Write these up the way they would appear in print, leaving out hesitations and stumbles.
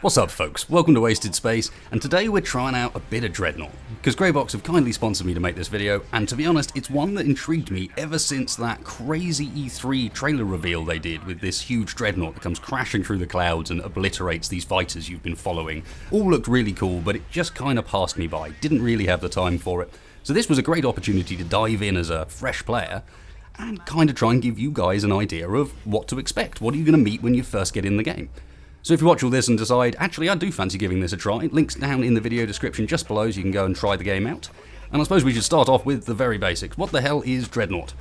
What's up folks, welcome to Wasted Space, and today we're trying out a bit of Dreadnought, because Greybox have kindly sponsored me to make this video, and to be honest, it's one that intrigued me ever since that crazy E3 trailer reveal they did with this huge Dreadnought that comes crashing through the clouds and obliterates these fighters you've been following. All looked really cool, but it just kind of passed me by, didn't really have the time for it. So this was a great opportunity to dive in as a fresh player, and kind of try and give you guys an idea of what to expect. What are you going to meet when you first get in the game? So if you watch all this and decide, actually I do fancy giving this a try, links down in the video description just below so you can go and try the game out. And I suppose we should start off with the very basics. What the hell is Dreadnought?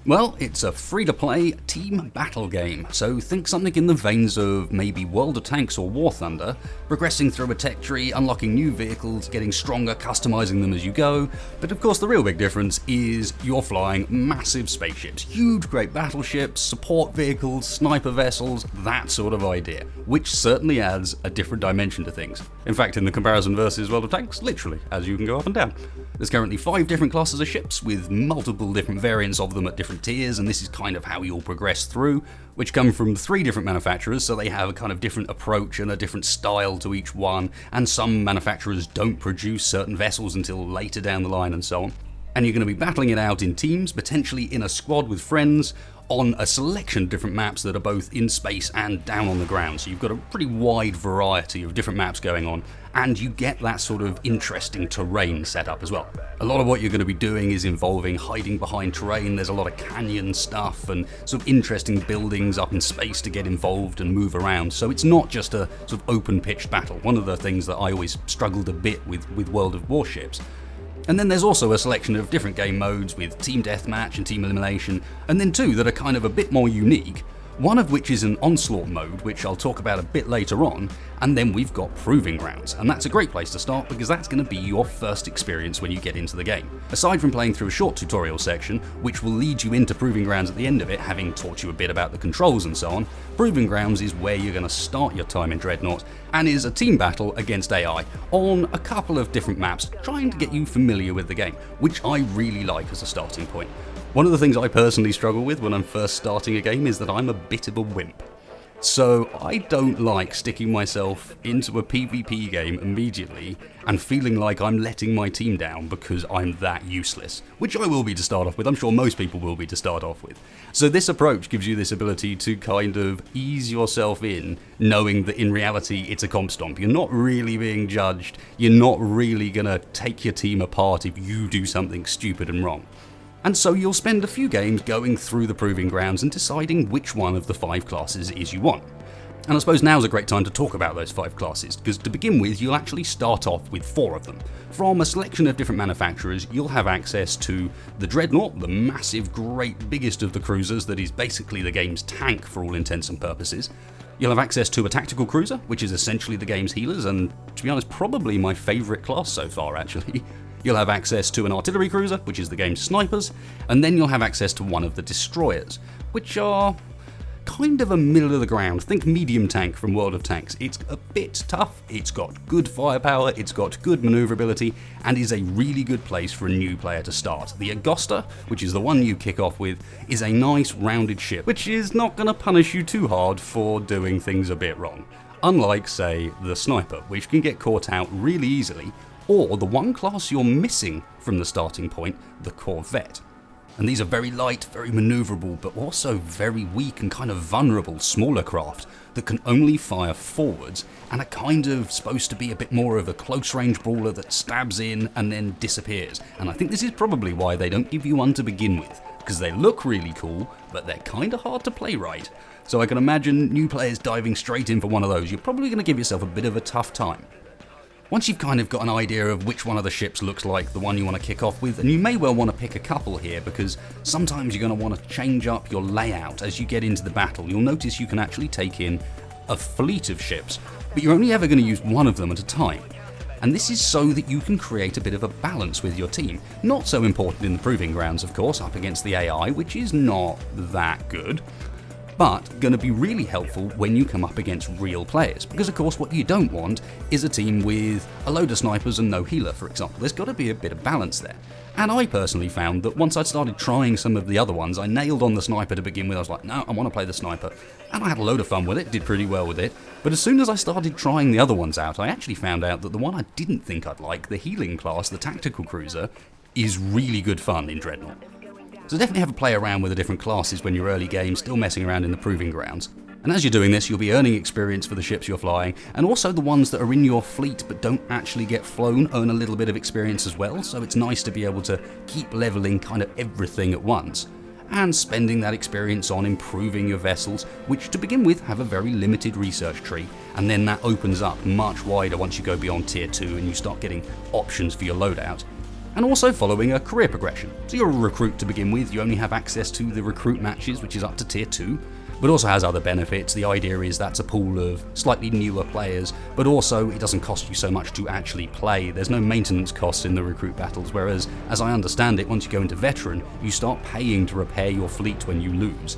Well, it's a free-to-play team battle game, so think something in the veins of maybe World of Tanks or War Thunder, progressing through a tech tree, unlocking new vehicles, getting stronger, customizing them as you go, but of course the real big difference is you're flying massive spaceships, huge great battleships, support vehicles, sniper vessels, that sort of idea, which certainly adds a different dimension to things. In fact, in the comparison versus World of Tanks, literally, as you can go up and down. There's currently 5 different classes of ships, with multiple different variants of them at different tiers, and this is kind of how you'll progress through, which come from 3 different manufacturers, so they have a kind of different approach and a different style to each one, and some manufacturers don't produce certain vessels until later down the line and so on. And you're going to be battling it out in teams, potentially in a squad with friends, on a selection of different maps that are both in space and down on the ground. So you've got a pretty wide variety of different maps going on, and you get that sort of interesting terrain set up as well. A lot of what you're going to be doing is involving hiding behind terrain. There's a lot of canyon stuff and sort of interesting buildings up in space to get involved and move around. So it's not just a sort of open pitched battle. One of the things that I always struggled a bit with World of Warships. And then there's also a selection of different game modes with team deathmatch and team elimination, and then 2 that are kind of a bit more unique, one of which is an onslaught mode, which I'll talk about a bit later on, and then we've got proving grounds, and that's a great place to start because that's going to be your first experience when you get into the game. Aside from playing through a short tutorial section, which will lead you into proving grounds at the end of it, having taught you a bit about the controls and so on, proving grounds is where you're going to start your time in Dreadnought, and is a team battle against AI on a couple of different maps, trying to get you familiar with the game, which I really like as a starting point. One of the things I personally struggle with when I'm first starting a game is that I'm a bit of a wimp. So I don't like sticking myself into a PvP game immediately and feeling like I'm letting my team down because I'm that useless, which I will be to start off with. I'm sure most people will be to start off with. So this approach gives you this ability to kind of ease yourself in, knowing that in reality it's a comp stomp. You're not really being judged. You're not really going to take your team apart if you do something stupid and wrong. And so you'll spend a few games going through the proving grounds and deciding which one of the 5 classes is you want. And I suppose now's a great time to talk about those 5 classes, because to begin with you'll actually start off with 4 of them. From a selection of different manufacturers, you'll have access to the Dreadnought, the massive, great, biggest of the cruisers that is basically the game's tank for all intents and purposes. You'll have access to a tactical cruiser, which is essentially the game's healers, and to be honest, probably my favourite class so far actually. You'll have access to an artillery cruiser, which is the game's snipers, and then you'll have access to one of the destroyers, which are kind of a middle of the ground. Think medium tank from World of Tanks. It's a bit tough, it's got good firepower, it's got good maneuverability, and is a really good place for a new player to start. The Agosta, which is the one you kick off with, is a nice rounded ship, which is not going to punish you too hard for doing things a bit wrong. Unlike, say, the Sniper, which can get caught out really easily, or the one class you're missing from the starting point, the Corvette. And these are very light, very maneuverable, but also very weak and kind of vulnerable smaller craft that can only fire forwards and are kind of supposed to be a bit more of a close range brawler that stabs in and then disappears. And I think this is probably why they don't give you one to begin with, because they look really cool, but they're kind of hard to play right. So I can imagine new players diving straight in for one of those. You're probably going to give yourself a bit of a tough time. Once you've kind of got an idea of which one of the ships looks like the one you want to kick off with, and you may well want to pick a couple here because sometimes you're going to want to change up your layout as you get into the battle. You'll notice you can actually take in a fleet of ships, but you're only ever going to use one of them at a time. And this is so that you can create a bit of a balance with your team. Not so important in the proving grounds, of course, up against the AI, which is not that good. but going to be really helpful when you come up against real players, because of course what you don't want is a team with a load of snipers and no healer, for example. There's got to be a bit of balance there. And I personally found that once I'd started trying some of the other ones, I nailed on the sniper to begin with. I was like, no, I want to play the sniper. And I had a load of fun with it, did pretty well with it. But as soon as I started trying the other ones out, I actually found out that the one I didn't think I'd like, the healing class, the tactical cruiser, is really good fun in Dreadnought. So definitely have a play around with the different classes when you're early game, still messing around in the proving grounds. And as you're doing this, you'll be earning experience for the ships you're flying, and also the ones that are in your fleet but don't actually get flown earn a little bit of experience as well, so it's nice to be able to keep leveling kind of everything at once. And spending that experience on improving your vessels, which to begin with have a very limited research tree, and then that opens up much wider once you go beyond tier 2 and you start getting options for your loadout. And also following a career progression. So you're a recruit to begin with, you only have access to the recruit matches, which is up to tier 2, but also has other benefits. The idea is that's a pool of slightly newer players, but also it doesn't cost you so much to actually play. There's no maintenance costs in the recruit battles, whereas, as I understand it, once you go into veteran, you start paying to repair your fleet when you lose.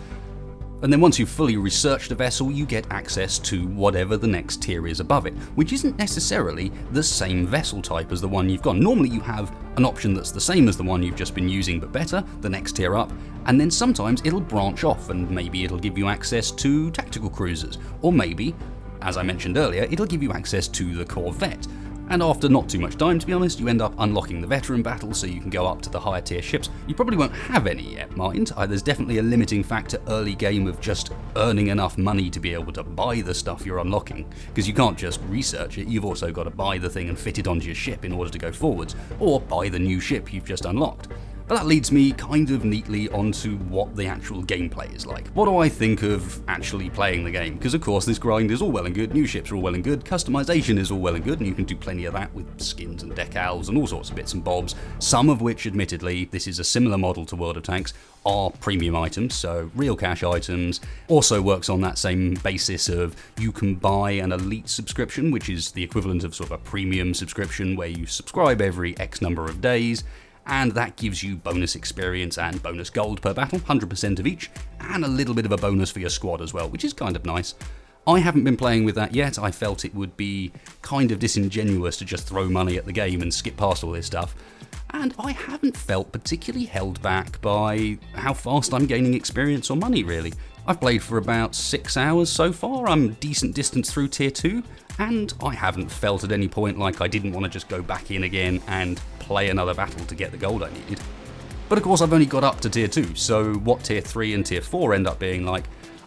And then once you've fully researched a vessel, you get access to whatever the next tier is above it, which isn't necessarily the same vessel type as the one you've got. Normally you have an option that's the same as the one you've just been using but better, the next tier up, and then sometimes it'll branch off and maybe it'll give you access to tactical cruisers, or maybe, as I mentioned earlier, it'll give you access to the Corvette. And after not too much time, to be honest, you end up unlocking the veteran battle so you can go up to the higher tier ships. You probably won't have any yet, mind. There's definitely a limiting factor early game of just earning enough money to be able to buy the stuff you're unlocking, because you can't just research it, you've also got to buy the thing and fit it onto your ship in order to go forwards, or buy the new ship you've just unlocked. But that leads me kind of neatly onto what the actual gameplay is like. What do I think of actually playing the game? Because of course this grind is all well and good, new ships are all well and good, customization is all well and good, and you can do plenty of that with skins and decals and all sorts of bits and bobs, some of which admittedly, this is a similar model to World of Tanks, are premium items, so real cash items. Also works on that same basis of you can buy an elite subscription, which is the equivalent of sort of a premium subscription where you subscribe every X number of days, and that gives you bonus experience and bonus gold per battle, 100% of each, and a little bit of a bonus for your squad as well, which is kind of nice. I haven't been playing with that yet. I felt it would be kind of disingenuous to just throw money at the game and skip past all this stuff. And I haven't felt particularly held back by how fast I'm gaining experience or money, really. I've played for about 6 hours so far, I'm decent distance through tier 2, and I haven't felt at any point like I didn't want to just go back in again and play another battle to get the gold I needed. But of course I've only got up to tier 2, so what tier 3 and tier 4 end up being like,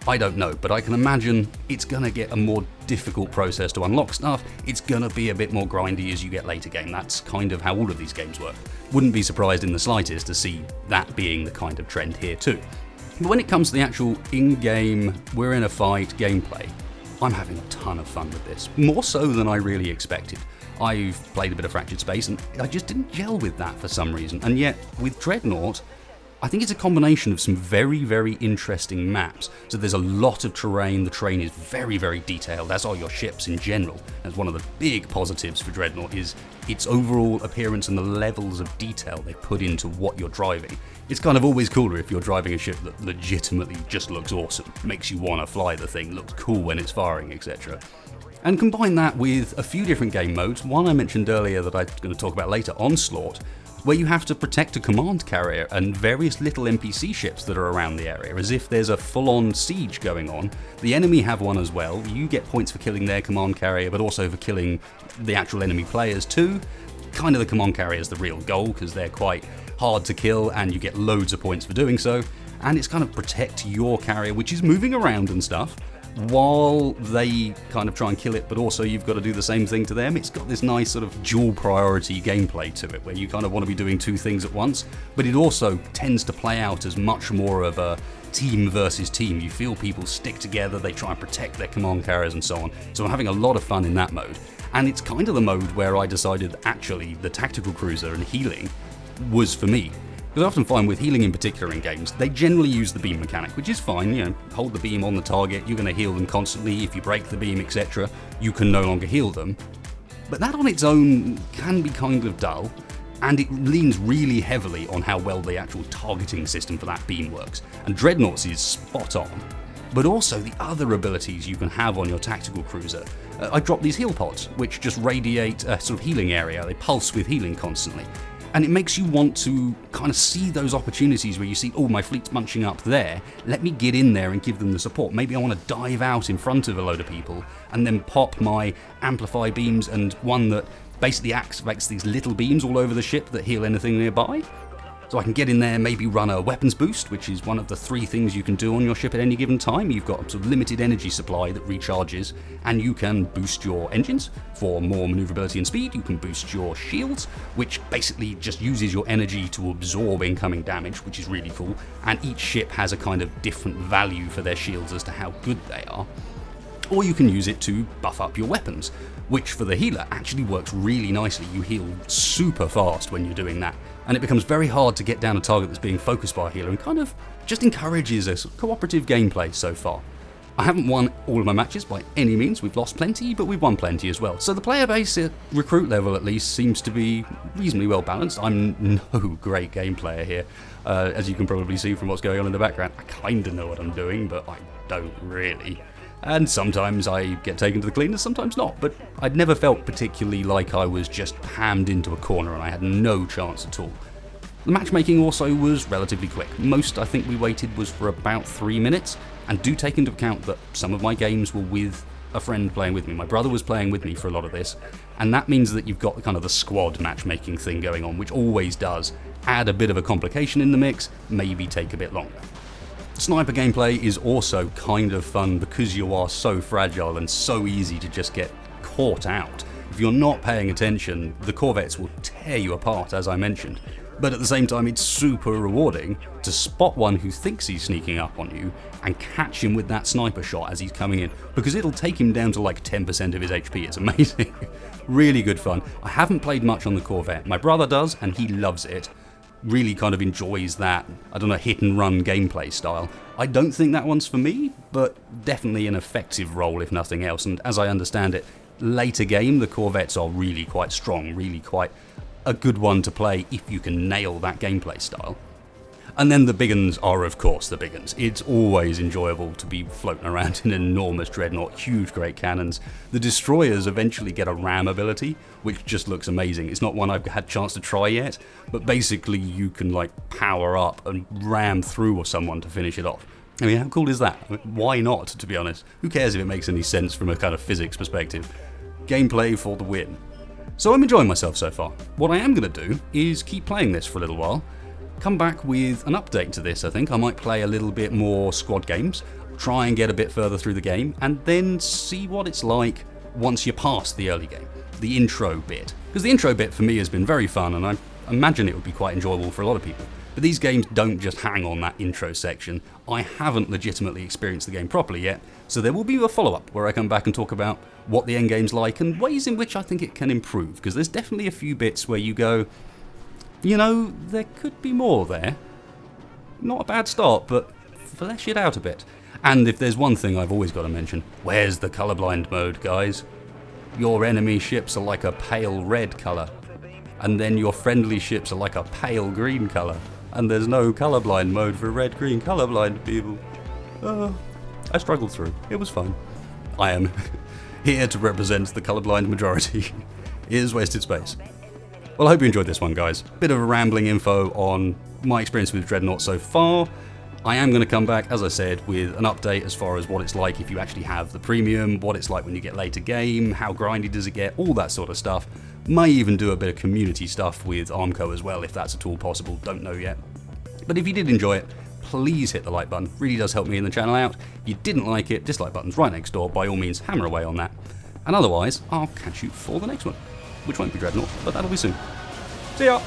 I don't know, but I can imagine it's gonna get a more difficult process to unlock stuff, it's gonna be a bit more grindy as you get later game. That's kind of how all of these games work. Wouldn't be surprised in the slightest to see that being the kind of trend here too. But when it comes to the actual in-game, we're in a fight gameplay, I'm having a ton of fun with this, more so than I really expected. I've played a bit of Fractured Space and I just didn't gel with that for some reason, and yet with Dreadnought, I think it's a combination of some very, very interesting maps. So there's a lot of terrain, the terrain is very, very detailed, as are your ships in general. That's one of the big positives for Dreadnought is its overall appearance and the levels of detail they put into what you're driving. It's kind of always cooler if you're driving a ship that legitimately just looks awesome, makes you want to fly the thing, looks cool when it's firing, etc. And combine that with a few different game modes, one I mentioned earlier that I'm going to talk about later, Onslaught, where you have to protect a command carrier and various little NPC ships that are around the area, as if there's a full-on siege going on. The enemy have one as well, you get points for killing their command carrier, but also for killing the actual enemy players too. Kind of the command carrier is the real goal, because they're quite hard to kill and you get loads of points for doing so, and it's kind of protect your carrier, which is moving around and stuff, while they kind of try and kill it, but also you've got to do the same thing to them. It's got this nice sort of dual priority gameplay to it, where you kind of want to be doing two things at once, but it also tends to play out as much more of a team versus team. You feel people stick together, they try and protect their command carriers and so on. So I'm having a lot of fun in that mode. And it's kind of the mode where I decided actually the tactical cruiser and healing was for me. Because I often find with healing in particular in games, they generally use the beam mechanic, which is fine, you know, hold the beam on the target, you're going to heal them constantly, if you break the beam, etc., you can no longer heal them. But that on its own can be kind of dull, and it leans really heavily on how well the actual targeting system for that beam works. And Dreadnought's is spot on. but also the other abilities you can have on your tactical cruiser. I dropped these heal pods, which just radiate a sort of healing area. They pulse with healing constantly. And it makes you want to kind of see those opportunities where you see, oh, my fleet's bunching up there. Let me get in there and give them the support. Maybe I want to dive out in front of a load of people and then pop my amplify beams and one that basically activates these little beams all over the ship that heal anything nearby. So I can get in there, maybe run a weapons boost, which is one of the 3 things you can do on your ship at any given time. You've got a sort of limited energy supply that recharges, and you can boost your engines for more maneuverability and speed. You can boost your shields, which basically just uses your energy to absorb incoming damage, which is really cool. And each ship has a kind of different value for their shields as to how good they are. Or you can use it to buff up your weapons, which for the healer actually works really nicely. You heal super fast when you're doing that, and it becomes very hard to get down a target that's being focused by a healer and kind of just encourages a sort of cooperative gameplay so far. I haven't won all of my matches by any means. We've lost plenty, but we've won plenty as well. So the player base at recruit level at least seems to be reasonably well balanced. I'm no great game player here, as you can probably see from what's going on in the background. I kind of know what I'm doing, but I don't really. And sometimes I get taken to the cleaners, sometimes not, but I'd never felt particularly like I was just hammed into a corner and I had no chance at all. The matchmaking also was relatively quick. Most I think we waited was for about 3 minutes, and do take into account that some of my games were with a friend playing with me. My brother was playing with me for a lot of this, and that means that you've got the kind of the squad matchmaking thing going on, which always does add a bit of a complication in the mix, maybe take a bit longer. Sniper gameplay is also kind of fun because you are so fragile and so easy to just get caught out. If you're not paying attention, the corvettes will tear you apart, as I mentioned. But at the same time, it's super rewarding to spot one who thinks he's sneaking up on you and catch him with that sniper shot as he's coming in, because it'll take him down to like 10% of his HP. It's amazing. Really good fun. I haven't played much on the Corvette. My brother does, and he loves it. Really kind of enjoys that, I don't know, hit and run gameplay style. I don't think that one's for me, but definitely an effective role if nothing else. And as I understand it, later game, the Corvettes are really quite strong, really quite a good one to play if you can nail that gameplay style. And then the big uns are, of course, the big uns. It's always enjoyable to be floating around in an enormous Dreadnought, huge great cannons. The destroyers eventually get a ram ability, which just looks amazing. It's not one I've had a chance to try yet, but basically you can like power up and ram through someone to finish it off. I mean, how cool is that? Why not, to be honest? Who cares if it makes any sense from a kind of physics perspective? Gameplay for the win. So I'm enjoying myself so far. What I am going to do is keep playing this for a little while, come back with an update to this. I think I might play a little bit more squad games, try and get a bit further through the game, and then see what it's like once you're past the early game, the intro bit. Because the intro bit for me has been very fun, and I imagine it would be quite enjoyable for a lot of people. But these games don't just hang on that intro section. I haven't legitimately experienced the game properly yet, so there will be a follow-up where I come back and talk about what the endgame's like and ways in which I think it can improve, because there's definitely a few bits where you go, you know, there could be more there. Not a bad start, but flesh it out a bit. And if there's one thing I've always got to mention, where's the colorblind mode, guys? Your enemy ships are like a pale red colour, and then your friendly ships are like a pale green colour, and there's no colorblind mode for red-green colorblind people. I struggled through. It was fun. I am here to represent the colorblind majority. Here's Wasted Space. Well, I hope you enjoyed this one, guys. Bit of a rambling info on my experience with Dreadnought so far. I am going to come back, as I said, with an update as far as what it's like if you actually have the premium, what it's like when you get later game, how grindy does it get, all that sort of stuff. May even do a bit of community stuff with Armco as well, if that's at all possible, don't know yet. But if you did enjoy it, please hit the like button, really does help me in the channel out. If you didn't like it, dislike button's right next door, by all means hammer away on that. And otherwise, I'll catch you for the next one, which won't be Dreadnought, but that'll be soon. See ya!